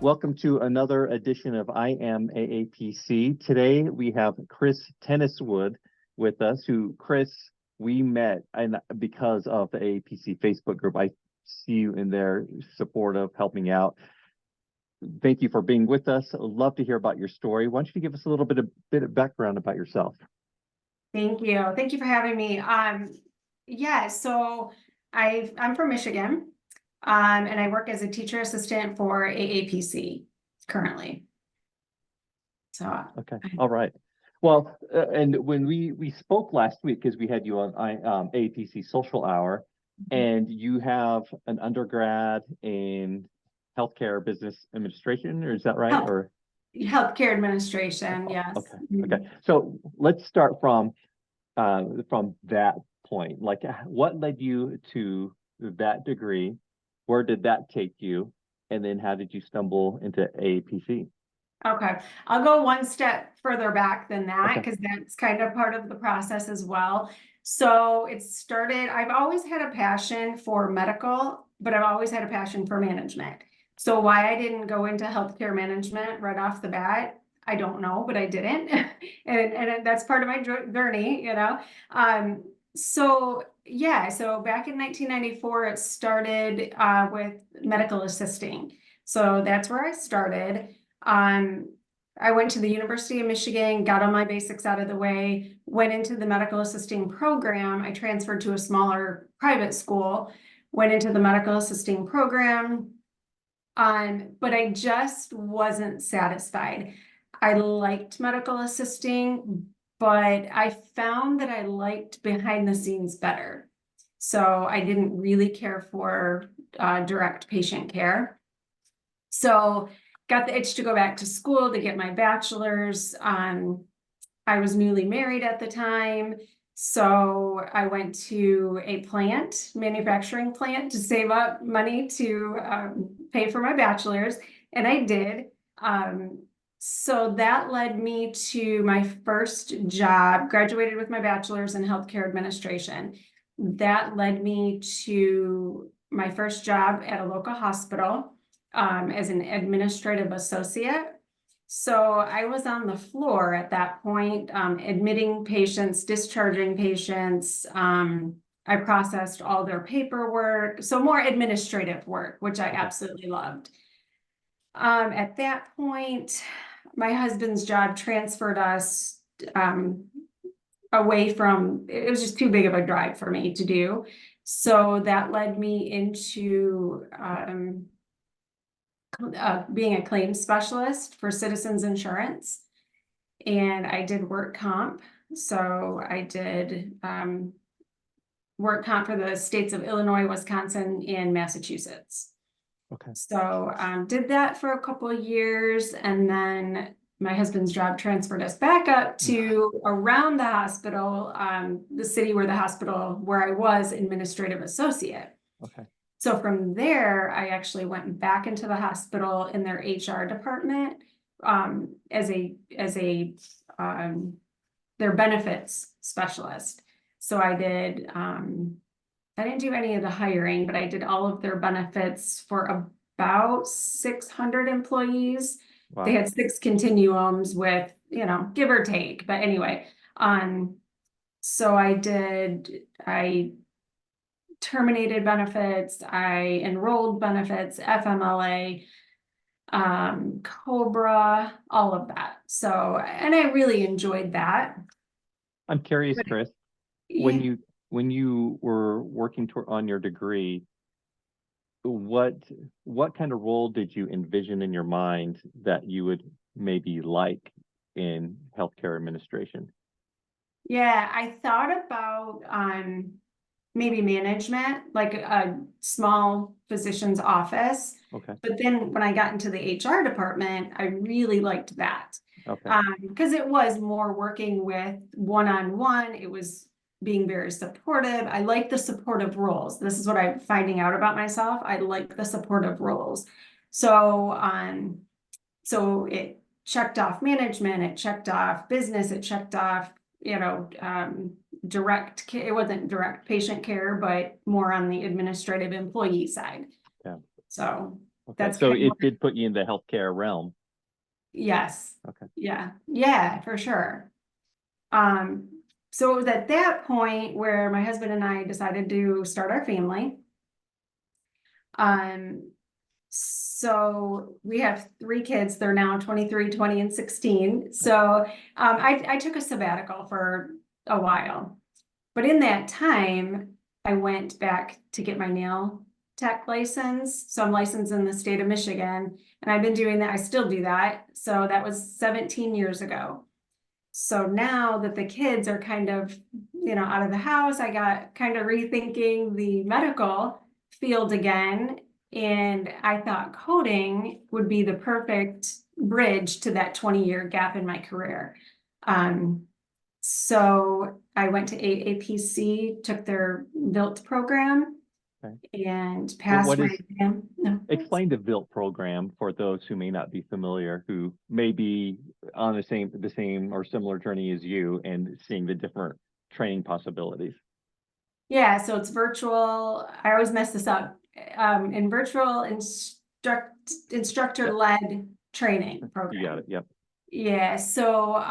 Welcome to another edition of I Am AAPC. Today we have Kris Tenniswood with us, Kris, we met and because of the AAPC Facebook group. I see you in there, supportive, helping out. Thank you for being with us. I'd love to hear about your story. Why don't you give us a little bit of background about yourself? Thank you. Thank you for having me. So I'm from Michigan. And I work as a teacher assistant for AAPC currently. So okay, all right. Well, and when we spoke last week, because we had you on AAPC Social Hour, and you have an undergrad in healthcare business administration, or is that right? Or healthcare administration, yes. Okay. So let's start from that point. Like, what led you to that degree? Where did that take you? And then how did you stumble into AAPC? Okay, I'll go one step further back than that because that's kind of part of the process as well. So it started, I've always had a passion for medical, but I've always had a passion for management. So why I didn't go into healthcare management right off the bat, I don't know, but I didn't. and that's part of my journey, you know. So back in 1994, it started with medical assisting. So that's where I started. I went to the University of Michigan, got all my basics out of the way, went into the medical assisting program. I transferred to a smaller private school, went into the medical assisting program, but I just wasn't satisfied. I liked medical assisting, but I found that I liked behind the scenes better. So I didn't really care for direct patient care. So got the itch to go back to school to get my bachelor's. I was newly married at the time. So I went to a manufacturing plant to save up money to pay for my bachelor's. And I did. So that led me to my first job, graduated with my bachelor's in healthcare administration. That led me to my first job at a local hospital as an administrative associate. So I was on the floor at that point, admitting patients, discharging patients. I processed all their paperwork, so more administrative work, which I absolutely loved. At that point, my husband's job transferred us away from, it was just too big of a drive for me to do. So that led me into being a claims specialist for Citizens Insurance. And I did work comp. So I did work comp for the states of Illinois, Wisconsin, and Massachusetts. Okay. So did that for a couple of years, and then my husband's job transferred us back up to around the hospital, the city where I was administrative associate. Okay. So from there, I actually went back into the hospital in their HR department as their benefits specialist. So I did. I didn't do any of the hiring, but I did all of their benefits for about 600 employees. Wow. They had 6 continuums with, give or take. But anyway, so I terminated benefits, I enrolled benefits, FMLA, COBRA, all of that. So, and I really enjoyed that. I'm curious, Kris, when you were working on your degree, what kind of role did you envision in your mind that you would maybe like in healthcare administration? Yeah, I thought about maybe management, like a small physician's office. Okay. But then when I got into the HR department, I really liked that. Okay. Because it was more working with one-on-one. It was being very supportive. I like the supportive roles. This is what I'm finding out about myself. I like the supportive roles. So so it checked off management, it checked off business, it checked off, direct care. It wasn't direct patient care, but more on the administrative employee side. Yeah. So Okay. That's So kind of it did put you in the healthcare realm. yes. Okay. Yeah, for sure. So it was at that point where my husband and I decided to start our family. So we have 3 kids. They're now 23, 20, and 16. So I took a sabbatical for a while. But in that time, I went back to get my nail tech license. So I'm licensed in the state of Michigan, and I've been doing that. I still do that. So that was 17 years ago. So now that the kids are kind of, out of the house, I got kind of rethinking the medical field again. And I thought coding would be the perfect bridge to that 20-year gap in my career. So I went to AAPC, took their built program, Okay. and Well, passed my exam. No. explain the VILT program for those who may not be familiar, who may be on the same or similar journey as you and seeing the different training possibilities. Yeah, so it's virtual. I always mess this up. In virtual instructor-led training program. You got it. Yep. Yeah, so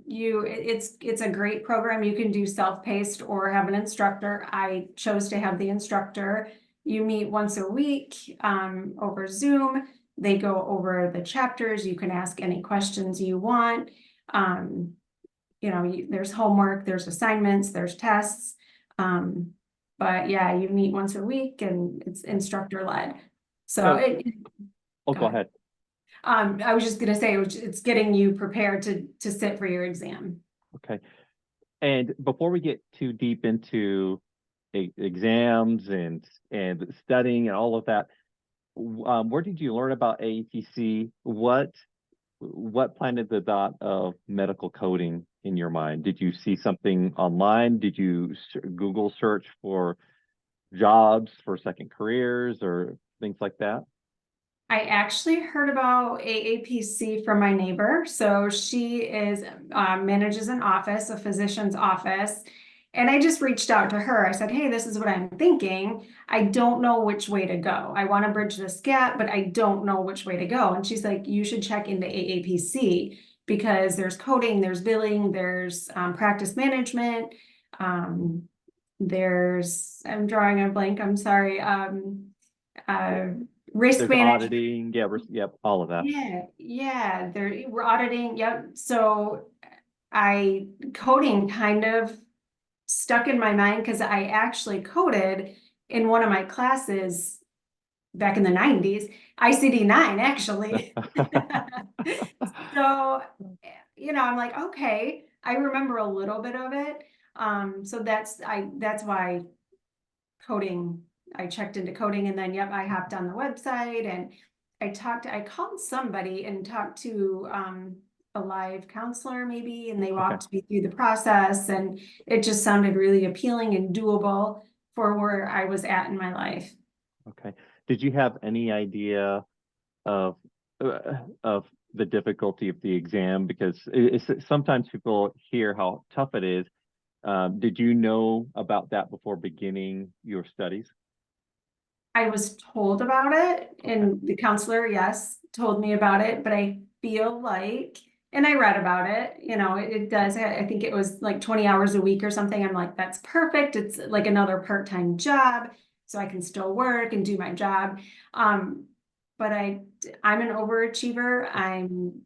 it's a great program. You can do self-paced or have an instructor. I chose to have the instructor. You meet once a week over Zoom. They go over the chapters. You can ask any questions you want. There's homework, there's assignments, there's tests. But yeah, you meet once a week and it's instructor-led. So Go ahead. I was just gonna say it's getting you prepared to sit for your exam. Okay. And before we get too deep into exams and studying and all of that, where did you learn about AAPC? What planted the thought of medical coding in your mind? Did you see something online? Did you Google search for jobs for second careers or things like that? I actually heard about AAPC from my neighbor. So she manages an office, a physician's office. And I just reached out to her. I said, hey, this is what I'm thinking. I don't know which way to go. I want to bridge this gap, but I don't know which way to go. And she's like, you should check into AAPC because there's coding, there's billing, there's practice management. I'm drawing a blank, I'm sorry. Risk There's management. auditing, yep, all of that. Yeah, we're auditing, yep. So coding kind of stuck in my mind because I actually coded in one of my classes back in the 90s, ICD-9 actually. So, I'm like, okay, I remember a little bit of it. So that's why coding, I checked into coding, and then yep, I hopped on the website and I called somebody and talked to a live counselor maybe, and they walked me through the process, and it just sounded really appealing and doable for where I was at in my life. Okay. Did you have any idea of the difficulty of the exam? Because sometimes people hear how tough it is. Did you know about that before beginning your studies? I was told about it, and the counselor, yes, told me about it, but I feel like, and I read about it, it does, I think it was like 20 hours a week or something. I'm like, that's perfect. It's like another part-time job, so I can still work and do my job. But I'm an overachiever. I'm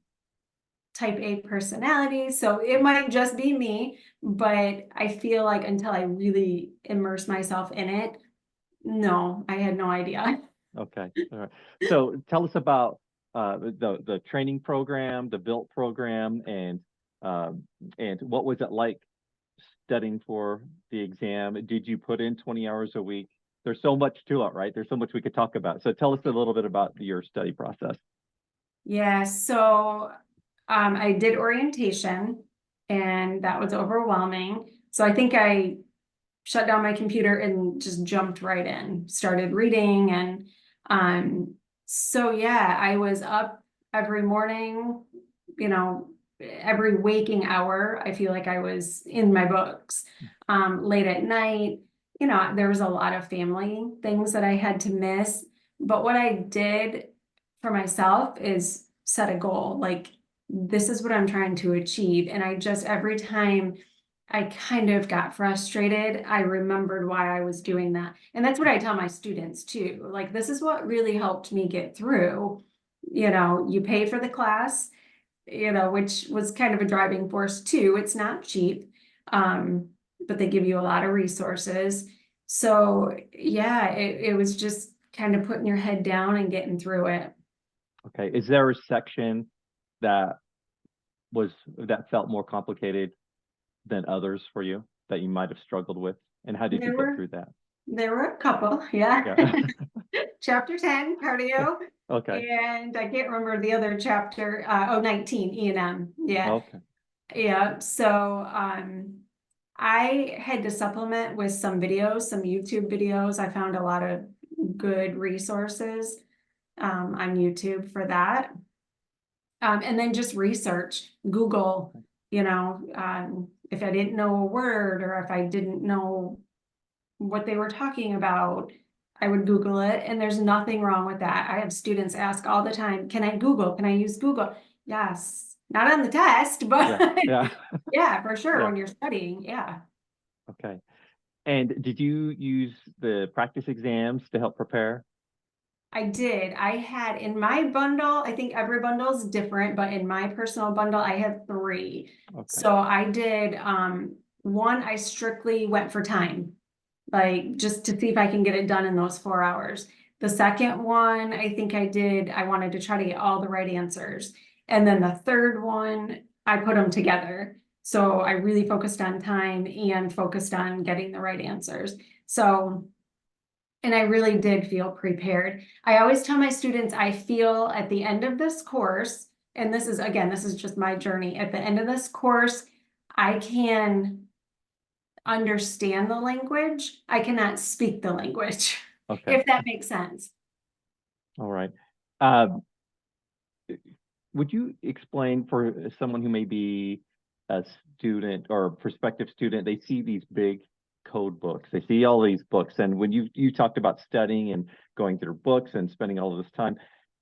type A personality, so it might just be me, but I feel like until I really immerse myself in it, no, I had no idea. Okay. All right. So tell us about the training program, the built program, and what was it like studying for the exam? Did you put in 20 hours a week? There's so much to it, right? There's so much we could talk about. So tell us a little bit about your study process. Yeah, so I did orientation, and that was overwhelming. So I think I shut down my computer and just jumped right in, started reading. And so yeah, I was up every morning, every waking hour. I feel like I was in my books. Late at night, there was a lot of family things that I had to miss, But what I did for myself is set a goal. Like, this is what I'm trying to achieve. And I just, every time I kind of got frustrated, I remembered why I was doing that. And that's what I tell my students too. Like, this is what really helped me get through. You know, you pay for the class, you know, which was kind of a driving force too. It's not cheap, but they give you a lot of resources. So yeah, it was just kind of putting your head down and getting through it. Okay. Is there a section that that felt more complicated than others for you that you might have struggled with? And how did you There get were through that? there were a couple, yeah. Yeah. Chapter 10, cardio, Okay. and I can't remember the other chapter, 19, E&M. Yeah. Okay. Yeah. So I had to supplement with some videos, some YouTube videos. I found a lot of good resources on YouTube for that. And then just research, Google, you know, if I didn't know a word or if I didn't know what they were talking about, I would Google it. And there's nothing wrong with that. I have students ask all the time, can I Google? Can I use Google? Yes, not on the test, Yeah. but Yeah. yeah, for sure. Yeah. When you're studying. Yeah. Okay. And did you use the practice exams to help prepare? I did. I had in my bundle, I think every bundle is different, but in my personal bundle, I had 3. Okay. So I did one, I strictly went for time, like just to see if I can get it done in those 4 hours. The second one, I think I wanted to try to get all the right answers. And then the third one, I put them together. So I really focused on time and focused on getting the right answers. So and I really did feel prepared. I always tell my students, I feel at the end of this course, and this is, again, this is just my journey. At the end of this course, I can understand the language. I cannot speak the language, Okay. if that makes sense. All right. Um, would you explain for someone who may be a student or prospective student, they see these big code books, they see all these books, and when you talked about studying and going through books and spending all of this time,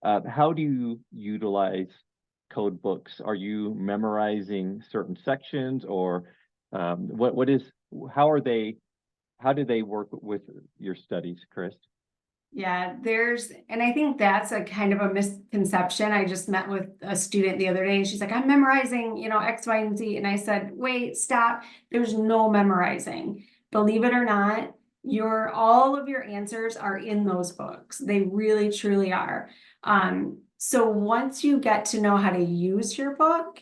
how do you utilize code books? Are you memorizing certain sections, or what is how do they work with your studies, Kris? Yeah, and I think that's a kind of a misconception. I just met with a student the other day and she's like, I'm memorizing, you know, X, Y, and Z. And I said, wait, stop. There's no memorizing. Believe it or not, all of your answers are in those books. They really, truly are. So once you get to know how to use your book,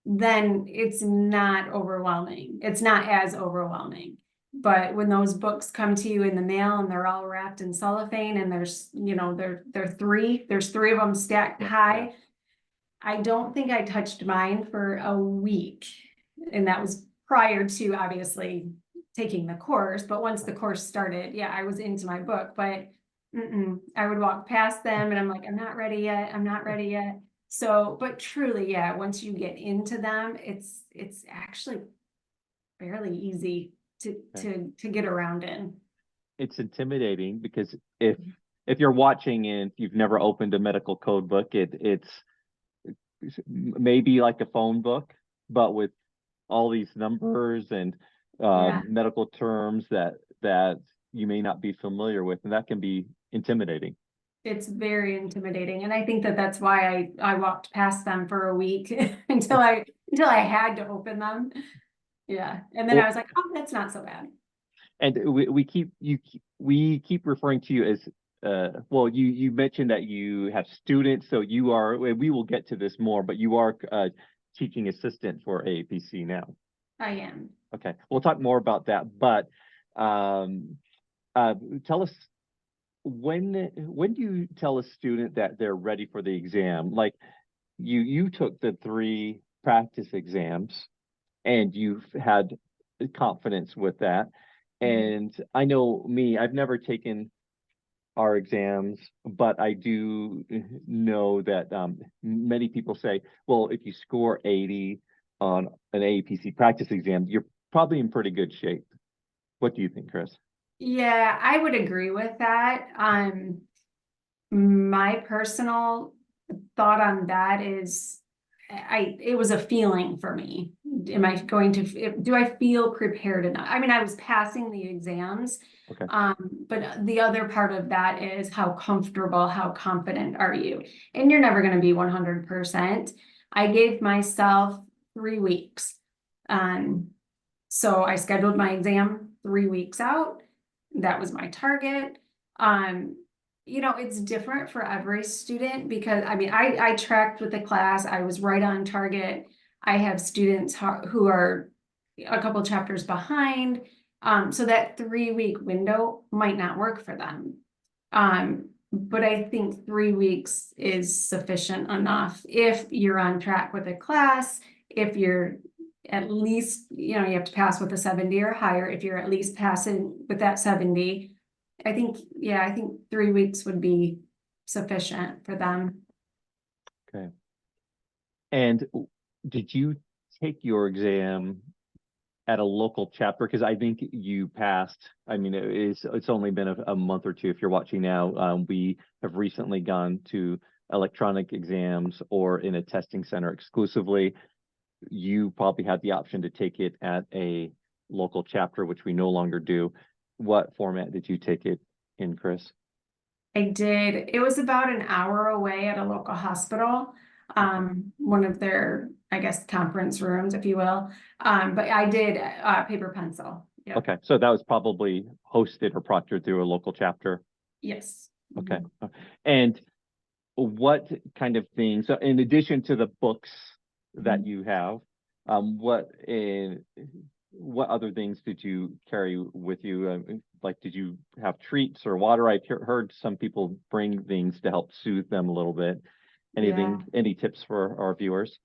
then it's not overwhelming. It's not as overwhelming. But when those books come to you in the mail and they're all wrapped in cellophane and there's, you know, there's 3 of them stacked high. I don't think I touched mine for a week. And that was prior to obviously taking the course. But once the course started, yeah, I was into my book, but I would walk past them and I'm like, I'm not ready yet. I'm not ready yet. So, but truly, yeah, once you get into them, it's actually fairly easy to get around in. It's intimidating because if you're watching and you've never opened a medical code book, it's maybe like a phone book, but with all these numbers and Yeah, medical terms that you may not be familiar with, and that can be intimidating. it's very intimidating, and I think that's why I walked past them for a week until I had to open them. Yeah, and then I Well, was like, oh, that's not so bad. and we keep referring to you as well, you mentioned that you have students, so you are, and we will get to this more, but you are teaching assistant for AAPC now. I am. Okay, we'll talk more about that, but um, tell us, when do you tell a student that they're ready for the exam? Like you took the 3 practice exams and you've had confidence with that. And I know me, I've never taken our exams, but I do know that many people say, well, if you score 80 on an AAPC practice exam, you're probably in pretty good shape. What do you think, Kris? Yeah, I would agree with that. My personal thought on that is, it was a feeling for me. Am I going to, do I feel prepared enough? I mean, I was passing the exams. Okay. But the other part of that is how comfortable, how confident are you? And you're never going to be 100%. I gave myself 3 weeks. So I scheduled my exam 3 weeks out. That was my target. You know, it's different for every student because I mean, I tracked with the class. I was right on target. I have students who are a couple chapters behind. So that 3 week window might not work for them. But I think 3 weeks is sufficient enough if you're on track with the class, if you're at least, you know, you have to pass with a 70 or higher. If you're at least passing with that 70, I think 3 weeks would be sufficient for them. Okay. And did you take your exam at a local chapter? Because I think you passed. I mean, it's only been a month or two. If you're watching now, we have recently gone to electronic exams or in a testing center exclusively. You probably had the option to take it at a local chapter, which we no longer do. What format did you take it in, Kris? I did. It was about an hour away at a local hospital, one of their, I guess, conference rooms, if you will. But I did paper pencil. Yep. Okay, so that was probably hosted or proctored through a local chapter. Yes. Okay. And what kind of things, so in addition to the books that you have, what other things did you carry with you? Like, did you have treats or water? I've heard some people bring things to help soothe them a little bit. Anything, any tips for our viewers?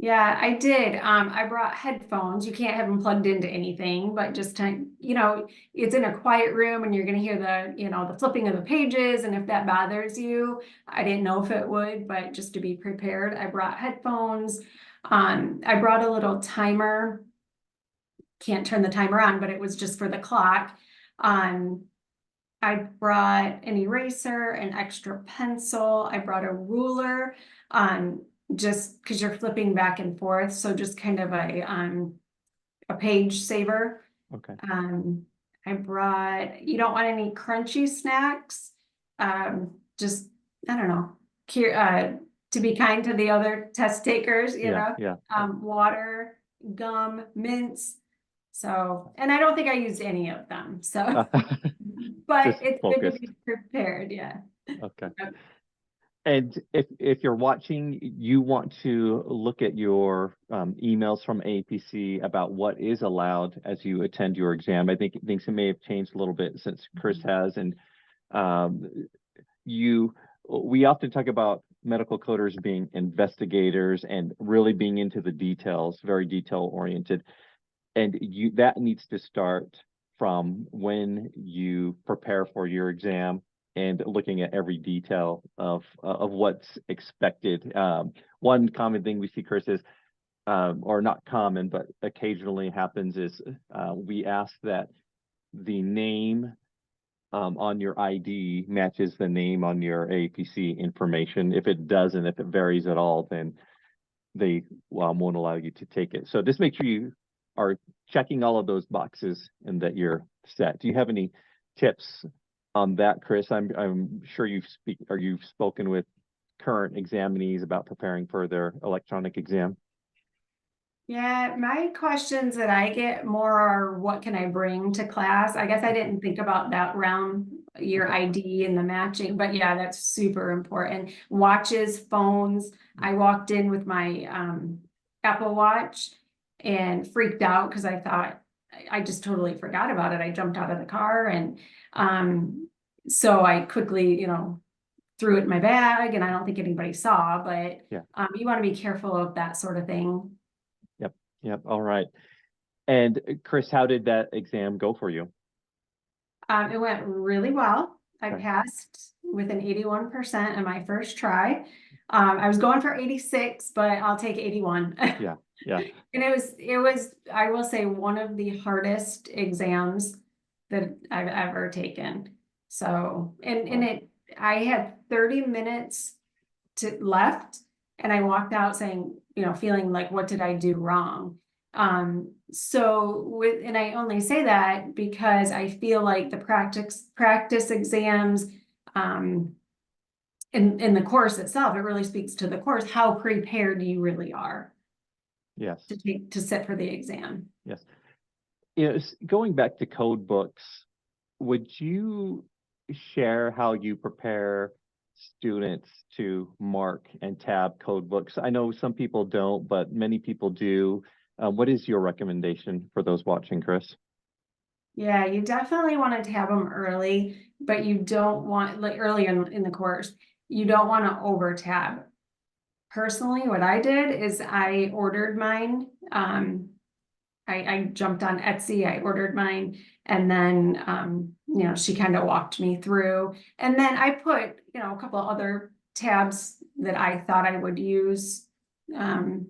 Yeah, I did. I brought headphones. You can't have them plugged into anything, but just to, you know, it's in a quiet room and you're going to hear the, you know, the flipping of the pages. And if that bothers you, I didn't know if it would, but just to be prepared, I brought headphones. I brought a little timer. Can't turn the timer on, but it was just for the clock. I brought an eraser, an extra pencil. I brought a ruler. Just because you're flipping back and forth, so just kind of a page saver. Okay. I brought, you don't want any crunchy snacks. Just, I don't know, to be kind to the other test takers, you know. Water, gum, mints. So, and I don't think I used any of them. So, but it's good to be prepared. Yeah. Okay. And if you're watching, you want to look at your emails from AAPC about what is allowed as you attend your exam. I think things may have changed a little bit since Kris has, and we often talk about medical coders being investigators and really being into the details, very detail oriented. And that needs to start from when you prepare for your exam and looking at every detail of what's expected. One common thing we see, Kris, is, or not common, but occasionally happens, is we ask that the name on your ID matches the name on your AAPC information. If it doesn't, if it varies at all, then they won't allow you to take it. So just make sure you are checking all of those boxes and that you're set. Do you have any tips on that, Kris? I'm sure you've spoken with current examinees about preparing for their electronic exam. Yeah, my questions that I get more are, what can I bring to class? I guess I didn't think about that round, your ID and the matching, but yeah, that's super important. Watches, phones. I walked in with my Apple Watch and freaked out because I thought, I just totally forgot about it. I jumped out of the car, and so I quickly, you know, threw it in my bag, and I don't think anybody saw, but you want to be careful of that sort of thing. Yep. All right. And Kris, how did that exam go for you? It went really well. I passed with an 81% in my first try. I was going for 86, but I'll take 81. Yeah. And it was, I will say, one of the hardest exams that I've ever taken. So, and it, I had 30 minutes left, and I walked out saying, feeling like, what did I do wrong? And I only say that because I feel like the practice exams, in the course itself, it really speaks to the course, how prepared you really are. Yes. To sit for the exam. Yes. Going back to code books, would you share how you prepare students to mark and tab code books? I know some people don't, but many people do. What is your recommendation for those watching, Kris? Yeah, you definitely want to tab them early, but you don't want, like early in the course, you don't want to over tab. Personally, what I did is I ordered mine. I jumped on Etsy, I ordered mine, and then, she kind of walked me through. And then I put, a couple other tabs that I thought I would use. I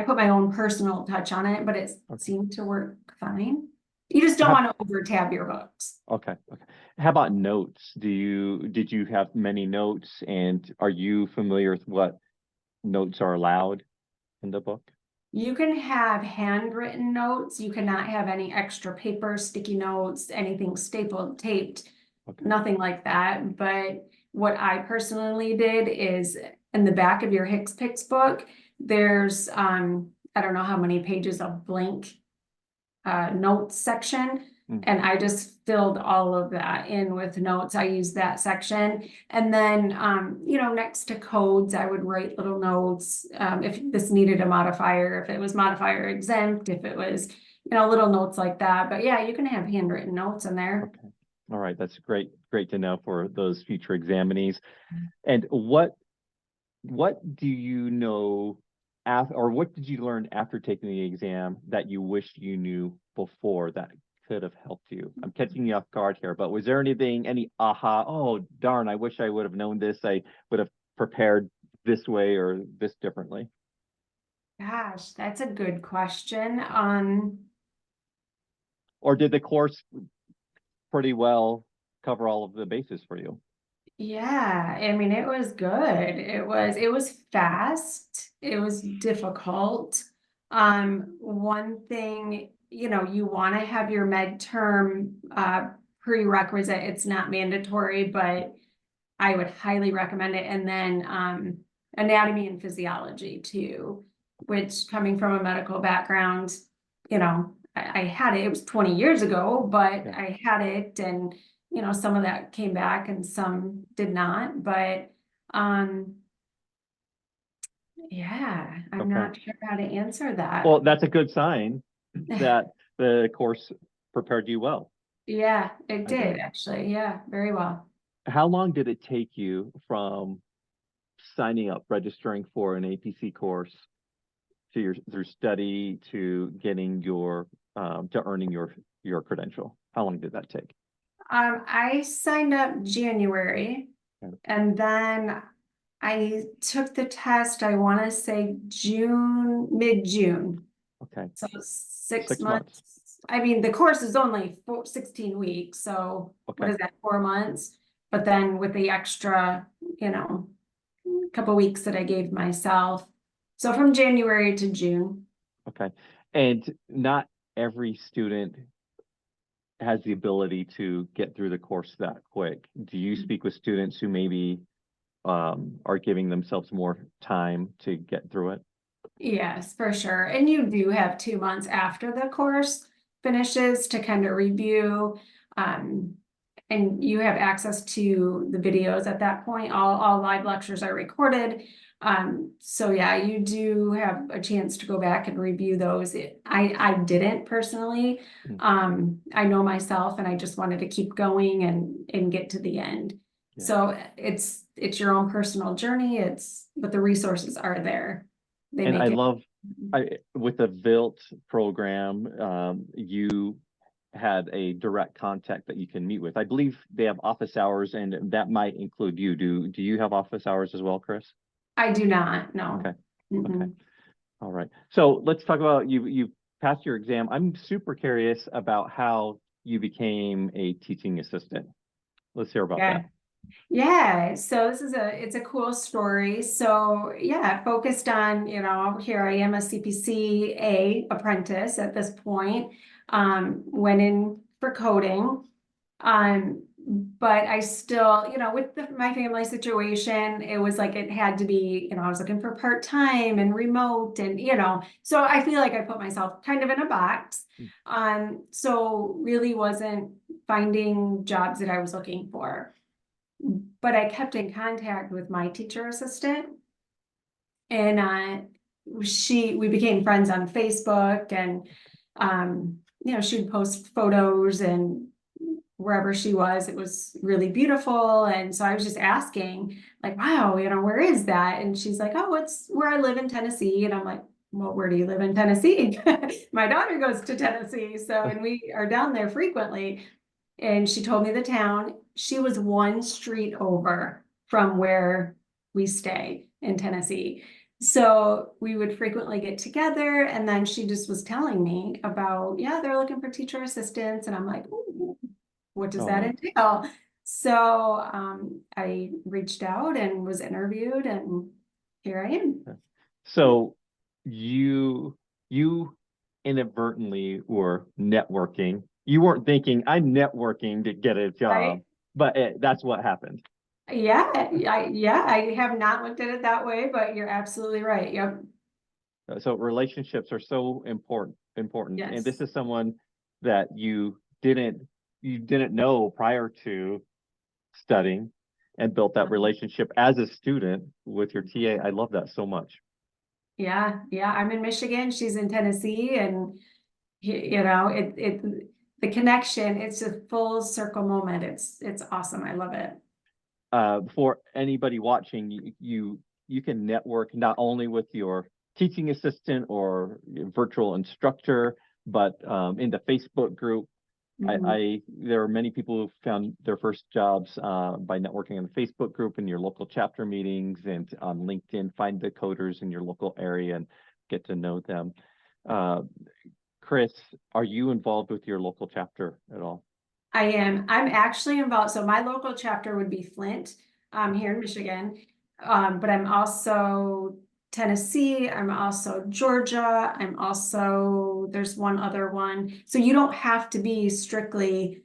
put my own personal touch on it, but it seemed to work fine. You just don't want to over tab your books. Okay. How about notes? Did you have many notes, and are you familiar with what notes are allowed in the book? You can have handwritten notes. You cannot have any extra paper, sticky notes, anything stapled, taped, nothing like that. But what I personally did is in the back of your Hicks Picks book, there's, I don't know how many pages of blank notes section. And I just filled all of that in with notes. I used that section. And then, next to codes, I would write little notes. If this needed a modifier, if it was modifier exempt, if it was, little notes like that. But yeah, you can have handwritten notes in there. Okay. All right. That's great to know for those future examinees. And what do you know or what did you learn after taking the exam that you wish you knew before that could have helped you? I'm catching you off guard here, but was there any aha, oh darn, I wish I would have known this, I would have prepared this way or this differently? Gosh, that's a good question. Or did the course pretty well cover all of the bases for you? Yeah, I mean, it was good. It was fast. It was difficult. One thing, you want to have your med term prerequisite. It's not mandatory, but I would highly recommend it. And then anatomy and physiology too, which coming from a medical background, I had it. It was 20 years ago, but Yeah. I had it, and some of that came back and some did not. But yeah, I'm not sure how to answer that. Well, that's a good sign that the course prepared you well. Yeah, it did actually. Yeah, very well. How long did it take you from signing up, registering for an APC course to through study to getting to earning your credential? How long did that take? I signed up January, and then I took the test, I want to say mid-June. Okay. So 6 months. I mean, the course is only 16 weeks, so what is that, 4 months? But then with the extra, couple weeks that I gave myself. So from January to June. Okay. And not every student has the ability to get through the course that quick. Do you speak with students who maybe are giving themselves more time to get through it? Yes, for sure. And you do have 2 months after the course finishes to kind of review. And you have access to the videos at that point. All live lectures are recorded. So yeah, you do have a chance to go back and review those. I didn't personally. I know myself, and I just wanted to keep going and get to the end. Yeah. So it's your own personal journey. But the resources are there. And I love, with the VILT program, you had a direct contact that you can meet with. I believe they have office hours, and that might include you. Do you have office hours as well, Kris? I do not, no. Okay. Okay. All right. So let's talk about you passed your exam. I'm super curious about how you became a teaching assistant. Let's hear about Yeah. that. Yeah, so it's a cool story. So yeah, focused on, here I am, a CPC-A apprentice at this point. Went in for coding. But I still, with my family situation, it was like it had to be, I was looking for part-time and remote and, so I feel like I put myself kind of in a box. So really wasn't finding jobs that I was looking for. But I kept in contact with my teacher assistant, and we became friends on Facebook, and she'd post photos, and wherever she was, it was really beautiful. And so I was just asking, like, wow, where is that? And she's like, oh, it's where I live in Tennessee. And I'm like, well, where do you live in Tennessee? My daughter goes to Tennessee, and we are down there frequently. And she told me the town. She was one street over from where we stay in Tennessee. So we would frequently get together, and then she just was telling me about, yeah, they're looking for teacher assistants. And I'm like, ooh, what does that entail? So I reached out and was interviewed, and here I am. So you inadvertently were networking. You weren't thinking I'm networking to get a job, Right? but that's what happened. Yeah, I have not looked at it that way, but you're absolutely right. Yep. So relationships are so important. And Yes. this is someone that you didn't know prior to studying, and built that relationship as a student with your TA. I love that so much. Yeah, I'm in Michigan. She's in Tennessee, and the connection. It's a full circle moment. It's awesome. I love it. For anybody watching, you can network not only with your teaching assistant or virtual instructor, but in the Facebook group. There are many people who found their first jobs by networking in the Facebook group, in your local chapter meetings, and on LinkedIn. Find the coders in your local area and get to know them. Kris, are you involved with your local chapter at all? I am. I'm actually involved. So my local chapter would be Flint, here in Michigan. But I'm also Tennessee. I'm also Georgia. There's one other one. So you don't have to be strictly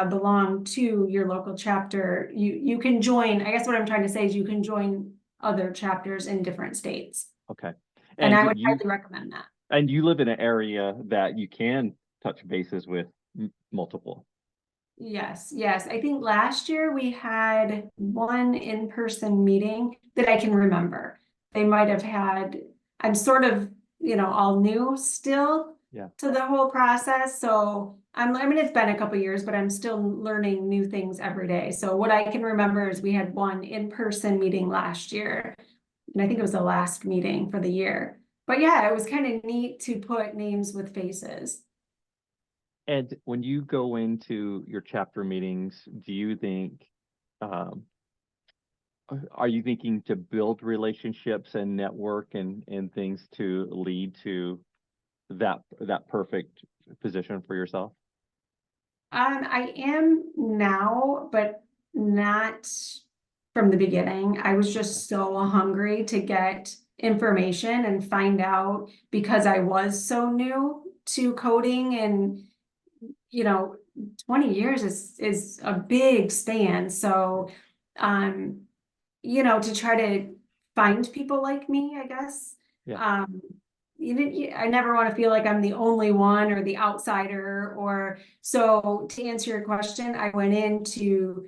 belong to your local chapter. You can join. I guess what I'm trying to say is you can join other chapters in different states. Okay. And I would highly recommend that. And you live in an area that you can touch bases with multiple. Yes. I think last year we had one in-person meeting that I can remember. They might have had, I'm sort of, all new still to the whole process. So it's been a couple years, but I'm still learning new things every day. So what I can remember is we had one in-person meeting last year, and I think it was the last meeting for the year. But yeah, it was kind of neat to put names with faces. And when you go into your chapter meetings, do you think, are you thinking to build relationships and network and things to lead to that perfect position for yourself? I am now, but not from the beginning. I was just so hungry to get information and find out, because I was so new to coding, and 20 years is a big span. So to try to find people like me, I guess. I never want to feel like I'm the only one or the outsider. Or so to answer your question, I went in to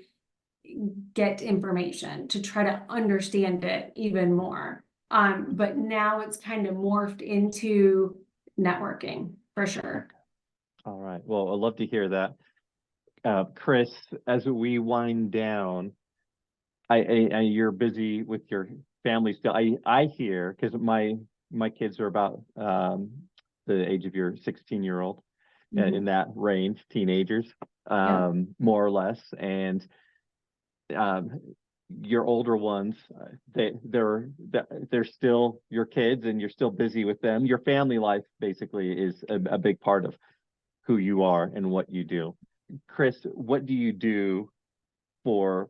get information to try to understand it even more. But now it's kind of morphed into networking for sure. All right. Well, I'd love to hear that. Kris, as we wind down, you're busy with your family still. I hear, because my kids are about the age of your 16-year-old, in that range, teenagers, more or less, and your older ones, they're still your kids, and you're still busy with them. Your family life basically is a big part of who you are and what you do. Kris, what do you do for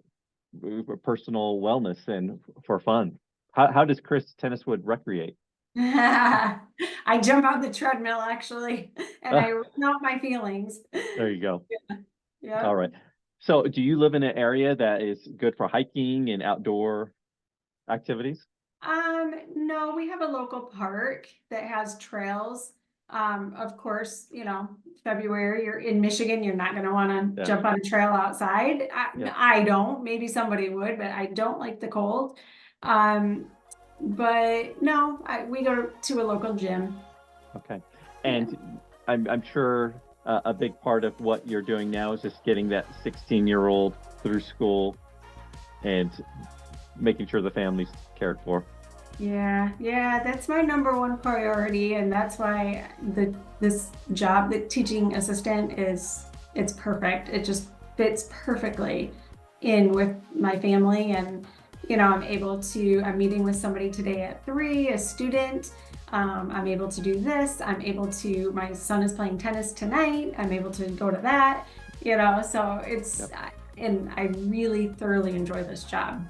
personal wellness and for fun? How does Kris Tenniswood recreate? I jump on the treadmill actually, and I run out my feelings. There you go. Yeah. All right. So do you live in an area that is good for hiking and outdoor activities? No, we have a local park that has trails. Of course, February, you're in Michigan, you're not gonna wanna Yeah. jump on a trail outside. Yeah. I don't, maybe somebody would, but I don't like the cold. But no, we go to a local gym. Okay. And I'm sure a big part of what you're doing now is just getting that 16-year-old through school and making sure the family's cared for. Yeah, that's my number one priority, and that's why this job, the teaching assistant, it's perfect. It just fits perfectly in with my family, and I'm meeting with somebody today at 3, a student. I'm able to do this. My son is playing tennis tonight. I'm able to go to that, so it's, and I really thoroughly enjoy this job.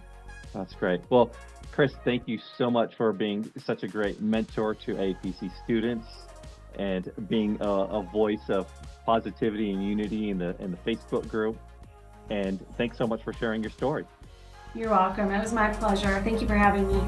That's great. Well, Kris, thank you so much for being such a great mentor to AAPC students and being a voice of positivity and unity in the Facebook group. And thanks so much for sharing your story. You're welcome. It was my pleasure. Thank you for having me.